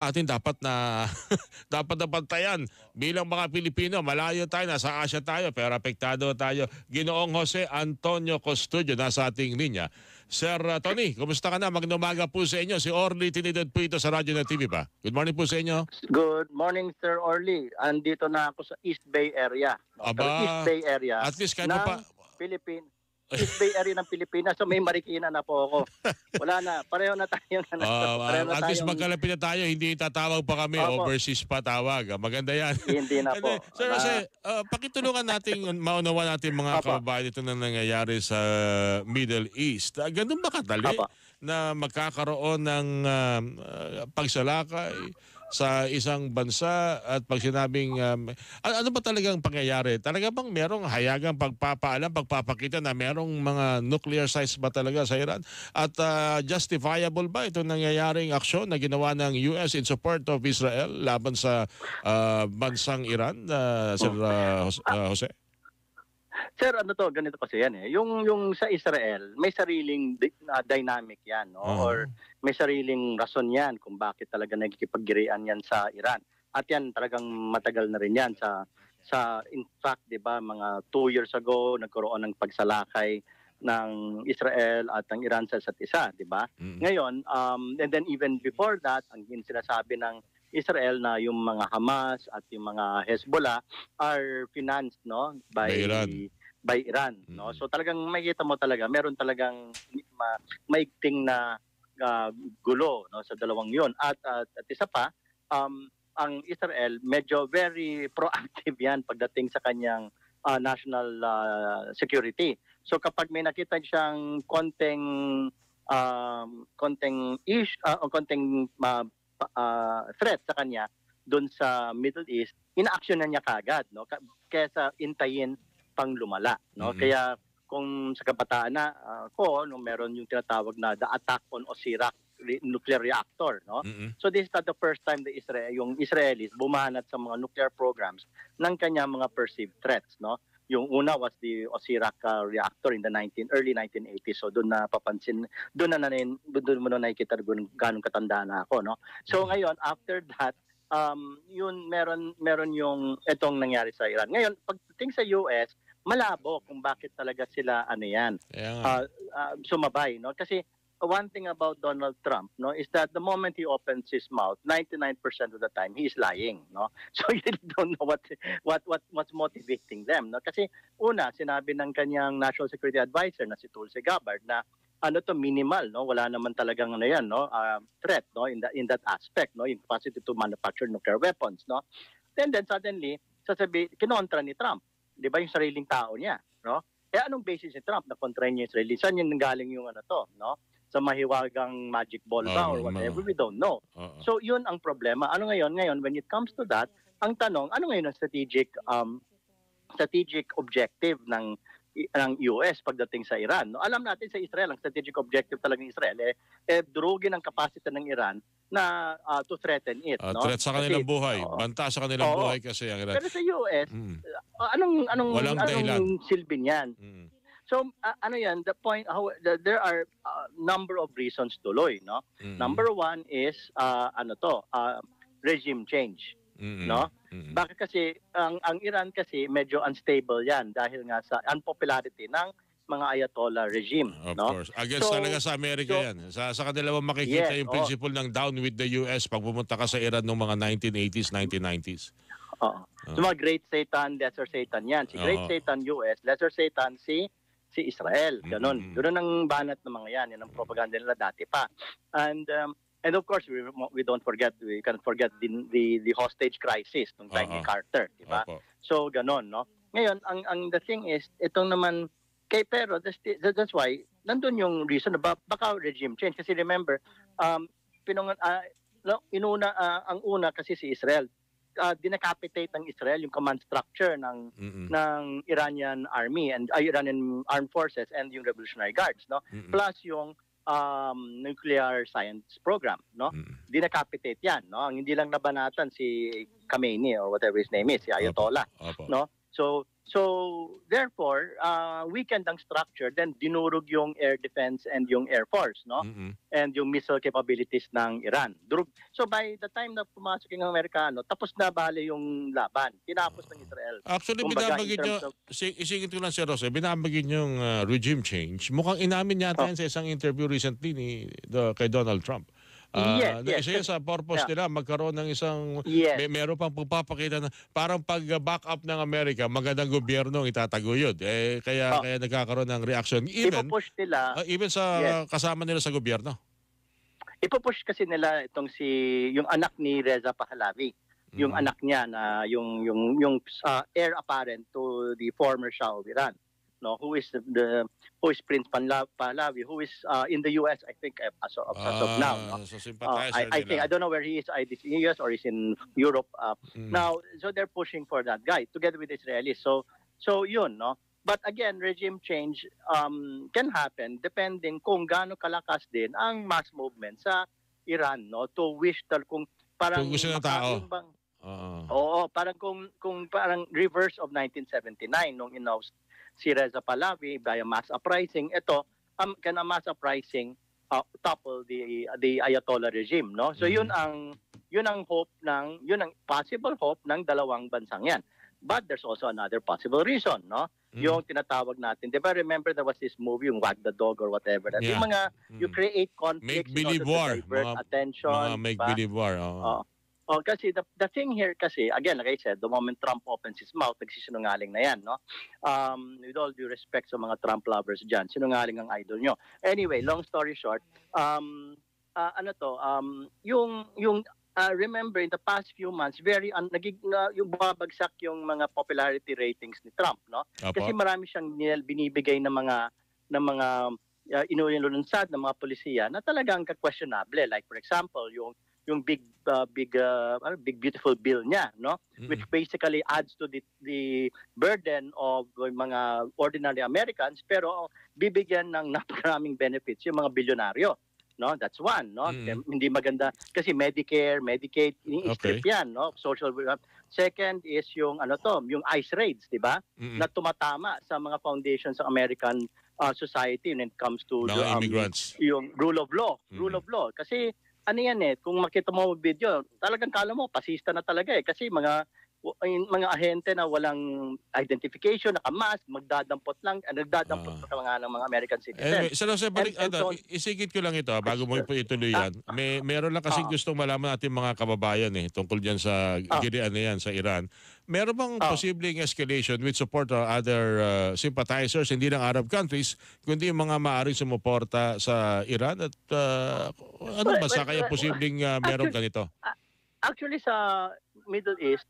atin dapat na dapat na bantayan bilang mga Pilipino. Malayo tayo, nasa Asia tayo, pero apektado tayo. Ginoong Jose Antonio Custodio nasa ating linya. Sir Tony, kumusta ka na? Magandang umaga po sa inyo. Si Orly Trinidad po ito sa Radyo na TV ba? Good morning po sa inyo. Good morning, Sir Orly. Andito na ako sa East Bay area. No? Sa East Aba, Bay area at least kahit ng pa... Philippines. East Bay area ng Pilipinas. So may Marikina na po ako. Wala na. Pareho na tayong pareho na At least tayong magkalapit na tayo, hindi tatawag pa kami, Opo. overseas pa tawag. Maganda yan. Hindi na po. Sir, kasi pakitulungan natin, maunawa natin mga Opo. kababayan ito na nangyayari sa Middle East. Ganun ba kadali Opo. na magkakaroon ng pagsalakay sa isang bansa at pag sinabing ano ba talagang pangyayari? Talaga bang merong hayagang pagpapaalam, pagpapakita na merong mga nuclear sites ba talaga sa Iran? At justifiable ba itong nangyayaring aksyon na ginawa ng US in support of Israel laban sa bansang Iran, Sir Jose? Sir, ano to, ganito kasi yan eh. Yung sa Israel, may sariling dynamic yan, no? Or may sariling rason yan kung bakit talaga nagkikipaggirian yan sa Iran. At yan talagang matagal na rin yan sa in fact, 'di ba, mga 2 years ago nagkaroon ng pagsalakay ng Israel at ng Iran sa isa't isa, 'di ba? Ngayon, and then even before that, ang sinasabi ng Israel na yung mga Hamas at yung mga Hezbollah are financed, no, by Iran, no. So talagang makikita mo talaga meron talagang maigting na gulo, no, sa dalawang 'yon. At isa pa, ang Israel medyo very proactive yan pagdating sa kanyang national security. So kapag may nakita siyang konting threat sa kanya doon sa Middle East, ina-actionan niya kagad, no, kaysa intayin pang lumala, no. Kaya kung sa kabataan na ko, no, meron yung tinatawag na the attack on Osirak nuclear reactor, no. So this is not the first time yung Israelis bumanat sa mga nuclear programs ng kanya mga perceived threats, no. Yung una was the Osirak reactor in the early 1980s. So doon na papansin, doon mo na nakikita ganong katanda na ako, no. So ngayon after that, yun meron yung etong nangyari sa Iran. Ngayon pagdating sa US, malabo kung bakit talaga sila sumabay, no. Kasi one thing about Donald Trump, no, is that the moment he opens his mouth, 99% of the time he is lying, no. So you really don't know what's motivating them, no. Kasi una, sinabi ng kanyang National Security Advisor na si Tulsi Gabbard na minimal, no, wala naman talagang threat, no, in that aspect, no, yung capacity to manufacture nuclear weapons, no. Then suddenly kinontra ni Trump, 'di ba, yung sariling tao niya, no. Anong basis ni Trump na kontrahin niya yung sarili? Saan yung nanggaling yung no? Sa mahiwagang magic ball ba or whatever, we don't know. So yun ang problema. Ano ngayon, when it comes to that, ang tanong, ano ngayon ang strategic objective ng US pagdating sa Iran? No, alam natin sa Israel, ang strategic objective talaga ng Israel durugin ang capacity ng Iran na to threaten it, no? Threat sa kanilang buhay, banta sa kanilang buhay kasi ang Iran. Pero sa US, anong silbi niyan? So the point, there are number of reasons tuloy, no. Number one is regime change, no. Bakit kasi ang Iran kasi medyo unstable yan dahil nga sa unpopularity ng mga ayatollah regime, no. Of course. Against talaga sa Amerika yan. Sa kanila mo makikita yung principle ng down with the US pag pumunta ka sa Iran noong mga 1980s, 1990s. So mga Great Satan, Lesser Satan yan. Si Great Satan US, Lesser Satan si Israel. Ganon. Ganon ang banat ng mga yan. Yan ang propaganda nila dati pa. And of course, we can't forget the hostage crisis ng time ni Carter, di ba? So ganon, no? Ngayon, the thing is, itong naman pero that's why nandun yung reason na baka regime change. Kasi remember, ang una kasi si Israel, dinacapitate ng Israel yung command structure ng Iranian army and Iranian armed forces and yung Revolutionary Guards, no. Plus yung nuclear science program, no. Dinacapitate yan, no. Ang hindi lang nabanatan si Khamenei or whatever his name is, si Ayatollah, no. So therefore, weakened ang structure, then dinurog yung air defense and yung air force, no? Mm-mm. And yung missile capabilities ng Iran. So by the time na pumasok yung Amerikano, tapos na bale yung laban. Tinapos ng Israel. Actually, Kumbaga, binabagit in nyo, terms of- isingit ko lang si Rose, binabagit yung regime change. Mukhang inamin yata Oh. yan sa isang interview recently kay Donald Trump. Yes, Na yes. isa yun sa purpose nila, magkaroon ng isang, Yes. meron pang pagpapakita na parang pag-back up ng Amerika, magandang gobyerno ang itataguyod. Kaya nagkakaroon ng reaction. Ipupush nila. Even sa Yes. kasama nila sa gobyerno. Ipupush kasi nila yung anak ni Reza Pahlavi. Yung anak niya na yung heir apparent to the former Shah of Iran, no, who is Prince Pahlavi, who is in the US, I think, as of now, no? So sympathizer I think, I don't know where he is, either in the US or he's in Europe now. So they're pushing for that guy together with the Israelis. So yun, no. But again, regime change can happen depending kung gaano kalakas din ang mass movement sa Iran, no, to wish kung parang Kung gusto ng tao. yung bang, oo, parang kung parang reverse of 1979 nung in-oust si Reza Pahlavi via mass uprising, ito can a mass uprising topple the Ayatollah regime, no? So yun ang possible hope ng dalawang bansang yan. But there's also another possible reason, no? Yung tinatawag natin, di ba, remember there was this movie, yung Wag the Dog or whatever, that yung mga you create conflicts in order Make-believe war. to divert attention, Mga make-believe war. kasi the thing here kasi, again, like I said, the moment Trump opens his mouth, nagsisinungaling na yan, no? With all due respect sa mga Trump lovers dyan, sinungaling ang idol nyo. Anyway, long story short, remember in the past few months, yung babagsak yung mga popularity ratings ni Trump, no? Apo. Kasi marami siyang binibigay ng mga inulunsad ng mga polisiya na talagang questionable. Like for example, yung big beautiful bill niya, no, which basically adds to the burden of mga ordinary Americans, pero bibigyan ng napakaraming benefits yung mga bilyonaryo, no. That's one, no. Hindi maganda kasi Medicare, Medicaid, ini-strip yan, no, social. Second is yung yung ICE raids, di ba, na tumatama sa mga foundations ng American society when it comes to mga immigrants, yung rule of law, kasi ano yan kung makita mo video, talagang kala mo pasista na talaga kasi mga ahente na walang identification, nakamask, nagdadampot pa ng mga American citizens. Anyway, isigit ko lang ito bago mo ituloy yan. Meron lang kasing gustong malaman natin mga kababayan tungkol dyan sa girian na yan sa Iran. Meron bang posibleng escalation with support of other sympathizers, hindi ng Arab countries, kundi yung mga maaaring sumuporta sa Iran? At ano ba sa kaya posibleng meron ganito? Actually, sa Middle East,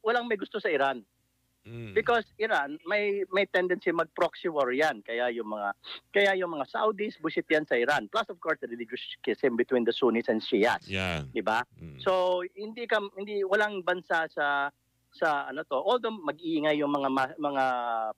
walang may gusto sa Iran. Because Iran may tendency mag-proxy war yan. Kaya yung mga Saudis, busit yan sa Iran. Plus of course the religious schism between the Sunnis and Shias. Yan. Di ba? So walang bansa sa although mag-iingay yung mga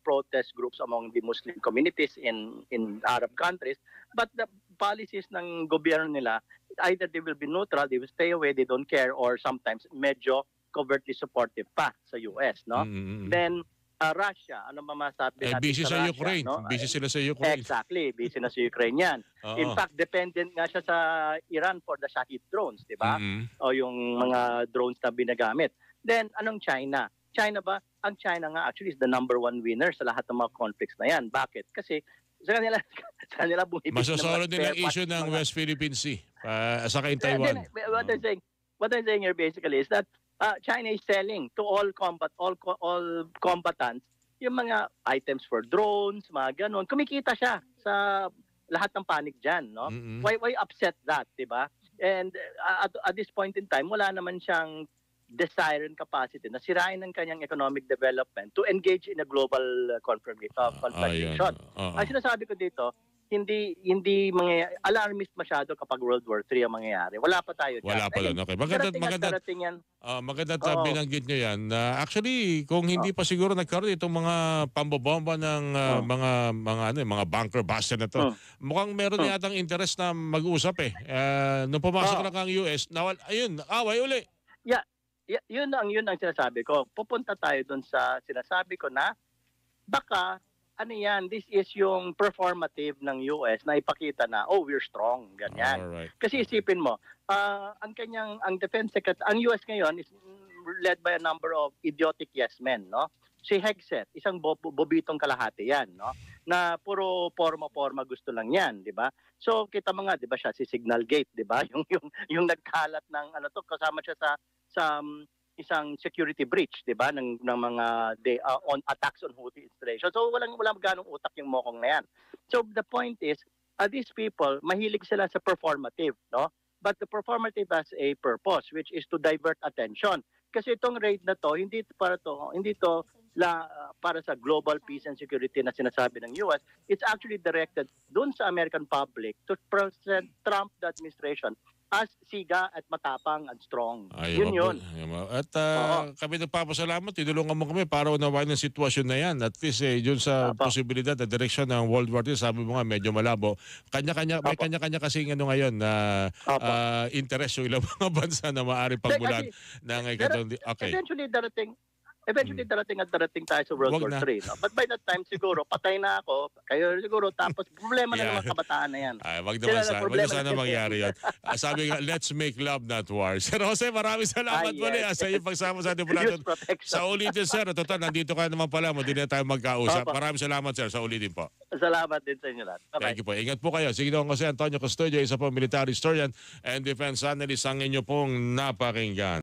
protest groups among the Muslim communities in Arab countries, but the policies ng gobyerno nila, either they will be neutral, they will stay away, they don't care, or sometimes medyo covertly supportive pa sa US, no? Then Russia, ano mamasabi natin busy sa Russia, Ukraine, no? busy sila sa Ukraine. Exactly, busy na sa Ukraine yan. In fact, dependent nga siya sa Iran for the Shahid drones, di ba? O yung mga drones na binagamit. Then anong China? China ba? Ang China nga actually is the number one winner sa lahat ng mga conflicts na yan. Bakit? Kasi sa kanila bumibig Masasolid nila ang issue ng West Philippine Sea, saka in Taiwan. What I'm saying here basically is that China is selling to all combatants yung mga items for drones, mga ganun. Kumikita siya sa lahat ng panic dyan, no? Why upset that, di ba? And at this point in time, wala naman siyang desire and capacity na sirain ng kanyang economic development to engage in a global confrontation. Ang sinasabi ko dito, hindi alarmist masyado kapag World War III ang mangyayari. Wala pa tayo dyan. Wala pa doon. Okay. Maganda binanggit nyo yan. Actually, kung hindi pa siguro nagkaroon itong mga pambobomba ng mga bunker buster na to, mukhang meron yatang interest na mag-usap nung pumasok lang ang US, away uli. yun ang sinasabi ko. Pupunta tayo doon sa sinasabi ko na baka ano yan, this is yung performative ng US na ipakita na, oh, we're strong, ganyan. Alright. Kasi isipin mo, ang defense secretary, ang US ngayon is led by a number of idiotic yes men, no? Si Hegseth, isang bobitong kalahati yan, no? Na puro forma gusto lang yan, di ba? So kita mo nga, di ba siya si Signal Gate, di ba? Yung nagkalat ng ano to, kasama siya sa isang security breach, 'di ba, ng mga on attacks on Houthi installation. So walang ganong utak yung mokong na yan. So the point is, these people mahilig sila sa performative, no? But the performative has a purpose, which is to divert attention. Kasi itong raid na to, hindi to para sa global peace and security na sinasabi ng US. It's actually directed doon sa American public to present Trump the administration as siga at matapang at strong. Yun. At kami nagpapasalamat, tinulungan mo kami para unawain ang sitwasyon na yan. At least yun sa posibilidad at direksyon ng World War III, sabi mo nga medyo malabo. May kanya-kanya kasing ano ngayon na interest yung ilang mga bansa na maaari pagbulan ng okay. Eventually darating tayo sa World War III. No? But by that time siguro patay na ako, kayo siguro, tapos problema na ng mga kabataan na yan. Wag naman sana mangyari yun. Sabi nga, let's make love not war. Sir Jose, maraming salamat muli sa iyong pagsama sa ating pulatod. Sa ulitin, sir. Total, nandito ka naman pala. Hindi na tayo magkausap. Maraming salamat, sir. Sa ulitin po. Salamat din sa inyo lahat. Thank you po. Ingat po kayo. Sige Jose Antonio Custodio, isa po military historian and defense analyst ang inyo pong napakinggan.